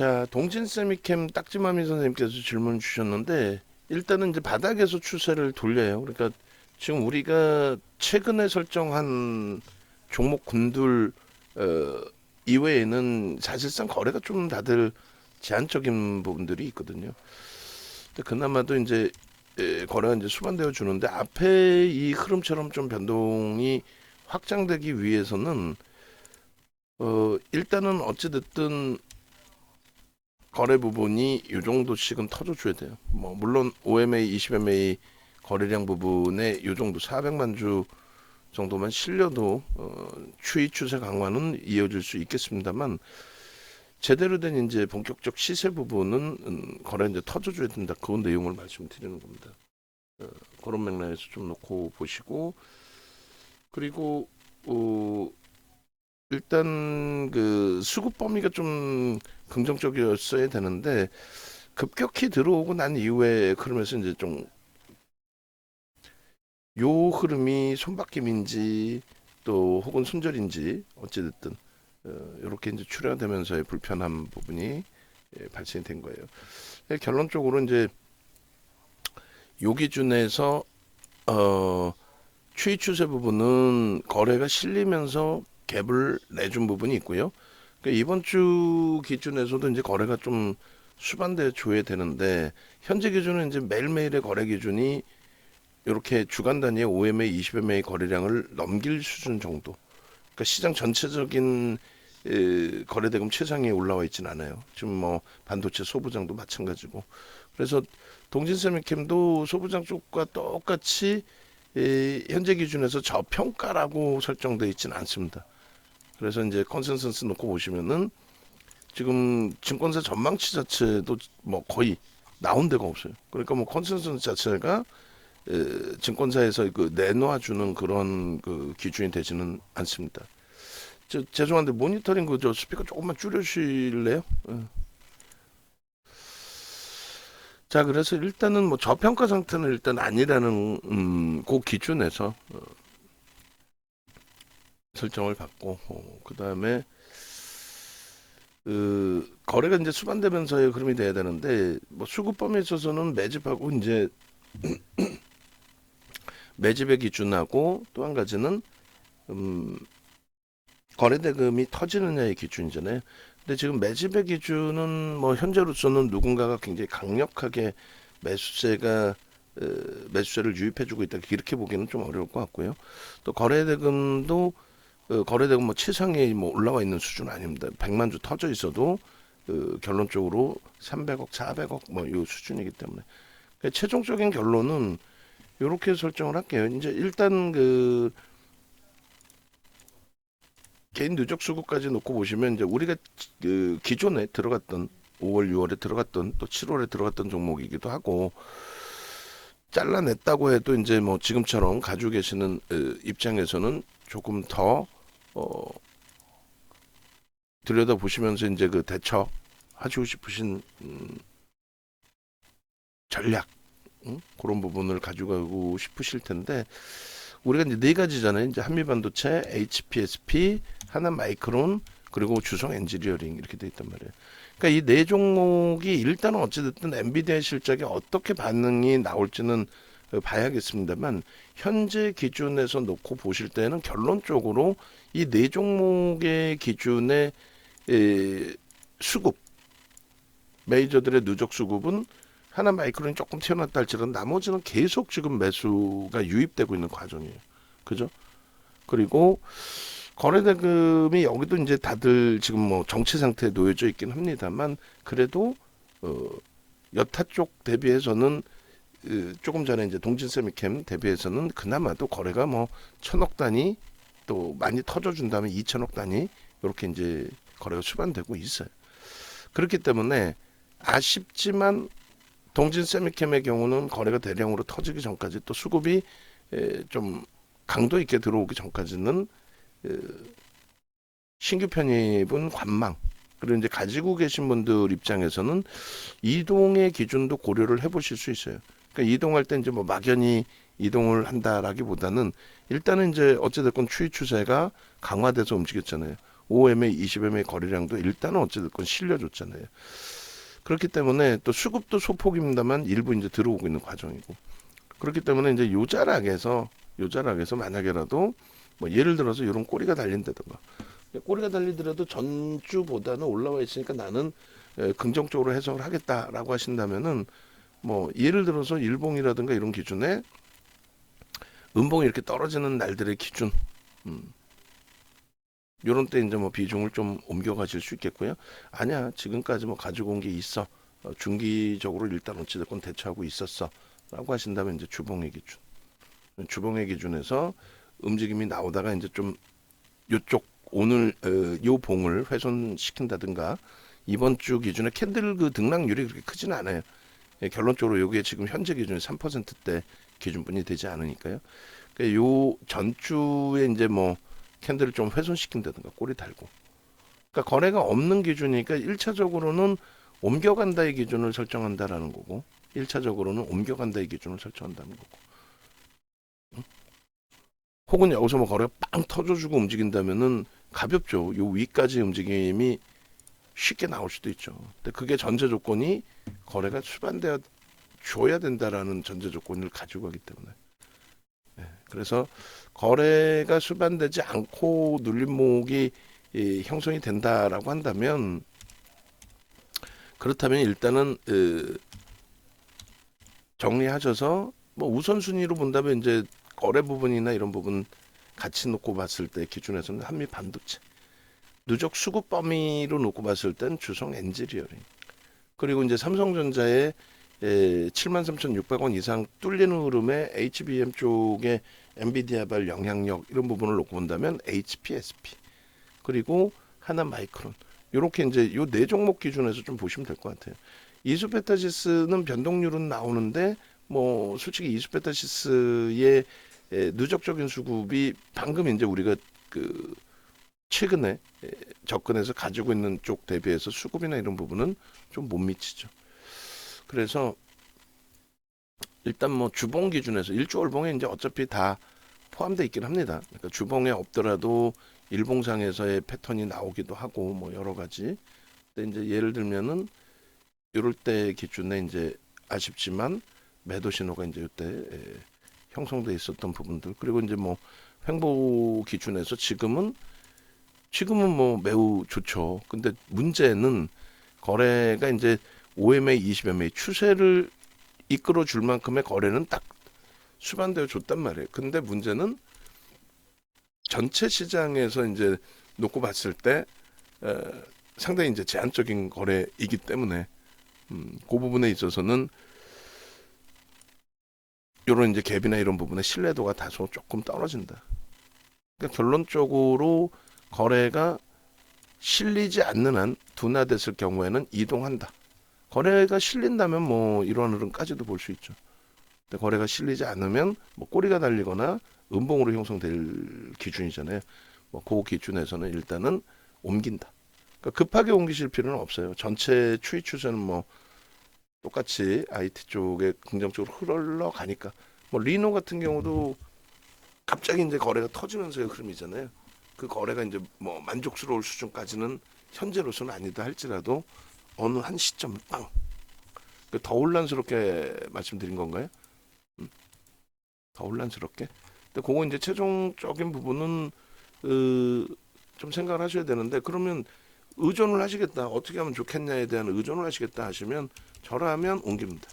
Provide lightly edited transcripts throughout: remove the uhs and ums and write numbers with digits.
자, 동진 세미캠 딱지마미 선생님께서 질문 주셨는데 일단은 이제 바닥에서 추세를 돌려요. 그러니까 지금 우리가 최근에 설정한 종목 군들 이외에는 사실상 거래가 좀 다들 제한적인 부분들이 있거든요. 근데 그나마도 이제 거래가 이제 수반되어 주는데 앞에 이 흐름처럼 좀 변동이 확장되기 위해서는 일단은 어찌됐든 거래 부분이 이 정도씩은 터져줘야 돼요. 뭐 물론 OMA, 20MA 거래량 부분에 이 정도 400만 주 정도만 실려도 추이 추세 강화는 이어질 수 있겠습니다만 제대로 된 이제 본격적 시세 부분은 거래 이제 터져줘야 된다. 그 내용을 말씀드리는 겁니다. 그런 맥락에서 좀 놓고 보시고 그리고 일단 그 수급 범위가 좀 긍정적이었어야 되는데 급격히 들어오고 난 이후에 그러면서 이제 좀 요 흐름이 손바뀜인지 또 혹은 손절인지 어찌됐든 이렇게 이제 출현되면서의 불편한 부분이 발생이 된 거예요. 결론적으로 이제 요 기준에서 추이 추세 부분은 거래가 실리면서 갭을 내준 부분이 있고요. 그러니까 이번 주 기준에서도 이제 거래가 좀 수반돼 줘야 되는데 현재 기준은 이제 매일매일의 거래 기준이 이렇게 주간 단위의 OMA, 20MA 거래량을 넘길 수준 정도. 그러니까 시장 전체적인 거래대금 최상위에 올라와 있지는 않아요. 지금 뭐 반도체 소부장도 마찬가지고. 그래서 동진세미캠도 소부장 쪽과 똑같이 현재 기준에서 저평가라고 설정되어 있지는 않습니다. 그래서 이제 컨센서스 놓고 보시면은 지금 증권사 전망치 자체도 뭐 거의 나온 데가 없어요. 그러니까 뭐 컨센서스 자체가 증권사에서 그 내놓아주는 그런 그 기준이 되지는 않습니다. 죄송한데 모니터링 그 저 스피커 조금만 줄여주실래요? 자, 그래서 일단은 뭐 저평가 상태는 일단 아니라는 그 기준에서 설정을 받고 그 다음에 거래가 이제 수반되면서의 흐름이 돼야 되는데 뭐 수급 범위에 있어서는 매집하고 이제 매집의 기준하고 또 한 가지는 거래대금이 터지느냐의 기준이잖아요. 근데 지금 매집의 기준은 뭐 현재로서는 누군가가 굉장히 강력하게 매수세가 매수세를 유입해주고 있다 이렇게 보기는 좀 어려울 것 같고요. 또 거래대금도 거래대금 뭐 최상에 뭐 올라와 있는 수준 아닙니다. 100만 주 터져 있어도 결론적으로 300억, 400억 뭐 이 수준이기 때문에 그러니까 최종적인 결론은 이렇게 설정을 할게요. 이제 일단 그 개인 누적 수급까지 놓고 보시면 이제 우리가 그 기존에 들어갔던 5월, 6월에 들어갔던 또 7월에 들어갔던 종목이기도 하고 잘라냈다고 해도 이제 뭐 지금처럼 가지고 계시는 입장에서는 조금 더 들여다 보시면서 이제 그 대처하시고 싶으신 전략 그런 부분을 가지고 싶으실 텐데 우리가 이제 네 가지잖아요. 이제 한미반도체, HPSP, 하나마이크론 그리고 주성 엔지니어링 이렇게 돼 있단 말이에요. 그러니까 이 네 종목이 일단은 어찌됐든 엔비디아 실적에 어떻게 반응이 나올지는 봐야겠습니다만 현재 기준에서 놓고 보실 때는 결론적으로 이 네 종목의 기준의 수급 메이저들의 누적 수급은 하나 마이크론이 조금 튀어났다 할지라도 나머지는 계속 지금 매수가 유입되고 있는 과정이에요. 그죠? 그리고 거래대금이 여기도 이제 다들 지금 뭐 정체 상태에 놓여져 있긴 합니다만 그래도 여타 쪽 대비해서는 조금 전에 이제 동진세미캠 대비해서는 그나마도 거래가 뭐 1,000억 단위 또 많이 터져준 다음에 2,000억 단위 이렇게 이제 거래가 수반되고 있어요. 그렇기 때문에 아쉽지만 동진세미캠의 경우는 거래가 대량으로 터지기 전까지 또 수급이 좀 강도 있게 들어오기 전까지는 신규 편입은 관망 그리고 이제 가지고 계신 분들 입장에서는 이동의 기준도 고려를 해보실 수 있어요. 그러니까 이동할 때 이제 뭐 막연히 이동을 한다라기보다는 일단은 이제 어찌됐건 추이 추세가 강화돼서 움직였잖아요. 5MA, 20MA 거래량도 일단은 어찌됐건 실려줬잖아요. 그렇기 때문에 또 수급도 소폭입니다만 일부 이제 들어오고 있는 과정이고, 그렇기 때문에 이제 요 자락에서 만약에라도 뭐 예를 들어서 이런 꼬리가 달린다든가, 꼬리가 달리더라도 전주보다는 올라와 있으니까 나는 긍정적으로 해석을 하겠다라고 하신다면은, 뭐 예를 들어서 일봉이라든가 이런 기준에 음봉이 이렇게 떨어지는 날들의 기준, 요런 때 이제 뭐 비중을 좀 옮겨가실 수 있겠고요. 아니야, 지금까지 뭐 가지고 온 게 있어, 중기적으로 일단 어찌됐건 대처하고 있었어 라고 하신다면, 이제 주봉의 기준에서 움직임이 나오다가 이제 좀 요쪽 오늘 요 봉을 훼손시킨다든가, 이번 주 기준에 캔들 그 등락률이 그렇게 크지는 않아요. 결론적으로 여기에 지금 현재 기준이 3%대 기준분이 되지 않으니까요. 그러니까 요 전주에 이제 뭐 캔들을 좀 훼손시킨다든가 꼬리 달고, 그러니까 거래가 없는 기준이니까 1차적으로는 옮겨간다의 기준을 설정한다라는 거고, 1차적으로는 옮겨간다의 기준을 설정한다는 거고, 혹은 여기서 뭐 거래가 빵 터져주고 움직인다면은 가볍죠. 요 위까지 움직임이 쉽게 나올 수도 있죠. 근데 그게 전제 조건이 거래가 수반되어 줘야 된다라는 전제 조건을 가지고 가기 때문에, 그래서 거래가 수반되지 않고 눌림목이 형성이 된다라고 한다면, 그렇다면 일단은 정리하셔서 뭐 우선순위로 본다면 이제 거래 부분이나 이런 부분 같이 놓고 봤을 때 기준에서는 한미 반도체, 누적 수급 범위로 놓고 봤을 땐 주성 엔지니어링, 그리고 이제 삼성전자의 73,600원 이상 뚫리는 흐름의 HBM 쪽의 엔비디아발 영향력, 이런 부분을 놓고 본다면 HPSP, 그리고 하나 마이크론, 요렇게 이제 요 네 종목 기준에서 좀 보시면 될 것 같아요. 이수페타시스는 변동률은 나오는데, 뭐 솔직히 이수페타시스의 누적적인 수급이 방금 이제 우리가 그 최근에 접근해서 가지고 있는 쪽 대비해서 수급이나 이런 부분은 좀 못 미치죠. 그래서 일단 뭐 주봉 기준에서 일주월봉에 이제 어차피 다 포함되어 있긴 합니다. 그러니까 주봉에 없더라도 일봉상에서의 패턴이 나오기도 하고 뭐 여러 가지. 근데 이제 예를 들면은 이럴 때 기준에 이제 아쉽지만 매도 신호가 이제 이때 형성돼 있었던 부분들, 그리고 이제 뭐 횡보 기준에서 지금은 뭐 매우 좋죠. 근데 문제는 거래가 이제 5MA, 20MA 추세를 이끌어 줄 만큼의 거래는 딱 수반되어 줬단 말이에요. 근데 문제는 전체 시장에서 이제 놓고 봤을 때 상당히 이제 제한적인 거래이기 때문에 그 부분에 있어서는 이런 이제 갭이나 이런 부분의 신뢰도가 다소 조금 떨어진다. 그러니까 결론적으로 거래가 실리지 않는 한 둔화됐을 경우에는 이동한다. 거래가 실린다면 뭐 이런 흐름까지도 볼 수 있죠. 근데 거래가 실리지 않으면 뭐 꼬리가 달리거나 음봉으로 형성될 기준이잖아요. 뭐 그 기준에서는 일단은 옮긴다. 그러니까 급하게 옮기실 필요는 없어요. 전체 추이 추세는 뭐 똑같이 IT 쪽에 긍정적으로 흘러가니까, 뭐 리노 같은 경우도 갑자기 이제 거래가 터지면서의 흐름이잖아요. 그 거래가 이제 뭐 만족스러울 수준까지는 현재로서는 아니다 할지라도 어느 한 시점 빵, 더 혼란스럽게 말씀드린 건가요? 더 혼란스럽게. 근데 그거 이제 최종적인 부분은 좀 생각을 하셔야 되는데, 그러면 의존을 하시겠다, 어떻게 하면 좋겠냐에 대한 의존을 하시겠다 하시면 저라면 옮깁니다.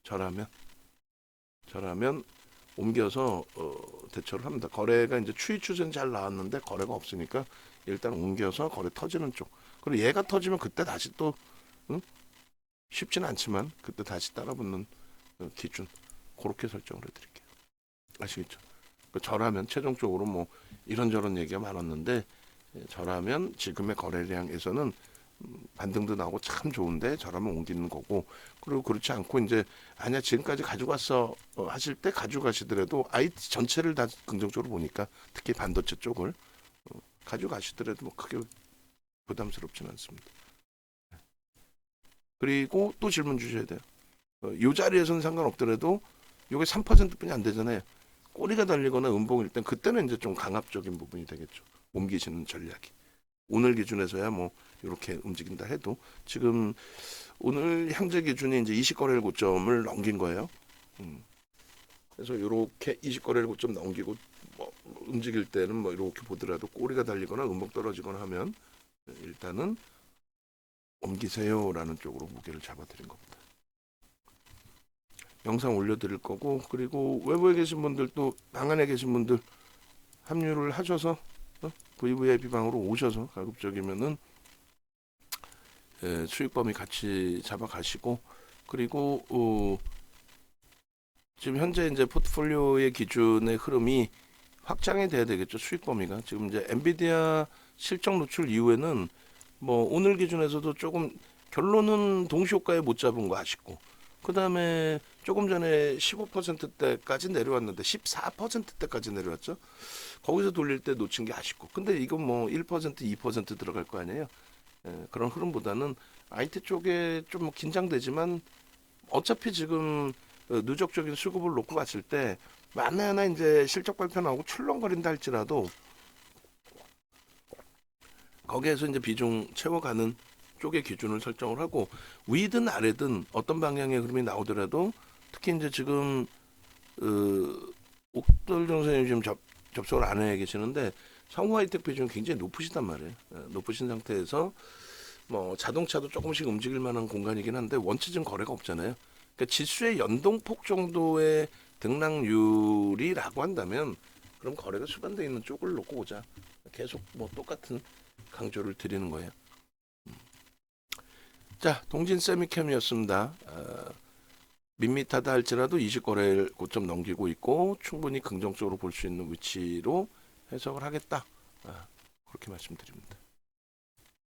저라면 옮겨서 대처를 합니다. 거래가 이제 추이 추세는 잘 나왔는데 거래가 없으니까 일단 옮겨서 거래 터지는 쪽. 그리고 얘가 터지면 그때 다시 또 쉽지는 않지만 그때 다시 따라붙는 기준, 그렇게 설정을 해드릴게요. 아시겠죠? 저라면 최종적으로 뭐 이런저런 얘기가 많았는데, 저라면 지금의 거래량에서는 반등도 나오고 참 좋은데 저라면 옮기는 거고, 그리고 그렇지 않고 이제 아니야 지금까지 가지고 왔어 하실 때 가져가시더라도 IT 전체를 다 긍정적으로 보니까 특히 반도체 쪽을 가져가시더라도 뭐 크게 부담스럽지는 않습니다. 그리고 또 질문 주셔야 돼요. 이 자리에서는 상관없더라도 이게 3%뿐이 안 되잖아요. 꼬리가 달리거나 음봉일 땐 그때는 이제 좀 강압적인 부분이 되겠죠. 옮기시는 전략이. 오늘 기준에서야 뭐 이렇게 움직인다 해도 지금 오늘 현재 기준이 이제 20거래일 고점을 넘긴 거예요. 그래서 이렇게 20거래일 고점 넘기고 뭐 움직일 때는 뭐 이렇게 보더라도 꼬리가 달리거나 음봉 떨어지거나 하면 일단은 옮기세요라는 쪽으로 무게를 잡아드린 겁니다. 영상 올려드릴 거고, 그리고 외부에 계신 분들도 방 안에 계신 분들 합류를 하셔서 VVIP 방으로 오셔서 가급적이면은 수익 범위 같이 잡아가시고, 그리고 지금 현재 이제 포트폴리오의 기준의 흐름이 확장이 돼야 되겠죠. 수익 범위가 지금 이제 엔비디아 실적 노출 이후에는 뭐 오늘 기준에서도 조금 결론은 동시효과에 못 잡은 거 아쉽고, 그 다음에 조금 전에 15%대까지 내려왔는데 14%대까지 내려왔죠. 거기서 돌릴 때 놓친 게 아쉽고, 근데 이건 뭐 1%, 2% 들어갈 거 아니에요. 그런 흐름보다는 IT 쪽에 좀 긴장되지만 어차피 지금 누적적인 수급을 놓고 봤을 때 만에 하나 이제 실적 발표 나오고 출렁거린다 할지라도 거기에서 이제 비중 채워가는 쪽의 기준을 설정을 하고, 위든 아래든 어떤 방향의 흐름이 나오더라도 특히 이제 지금 옥돌정 선생님 지금 접속을 안 해 계시는데 성우 하이텍 비중이 굉장히 높으시단 말이에요. 높으신 상태에서 뭐 자동차도 조금씩 움직일 만한 공간이긴 한데 원체적 거래가 없잖아요. 그러니까 지수의 연동폭 정도의 등락률이라고 한다면 그럼 거래가 수반되어 있는 쪽을 놓고 오자. 계속 뭐 똑같은 강조를 드리는 거예요. 자, 동진 세미캠이었습니다. 밋밋하다 할지라도 20거래일 고점 넘기고 있고 충분히 긍정적으로 볼 수 있는 위치로 해석을 하겠다. 그렇게 말씀드립니다.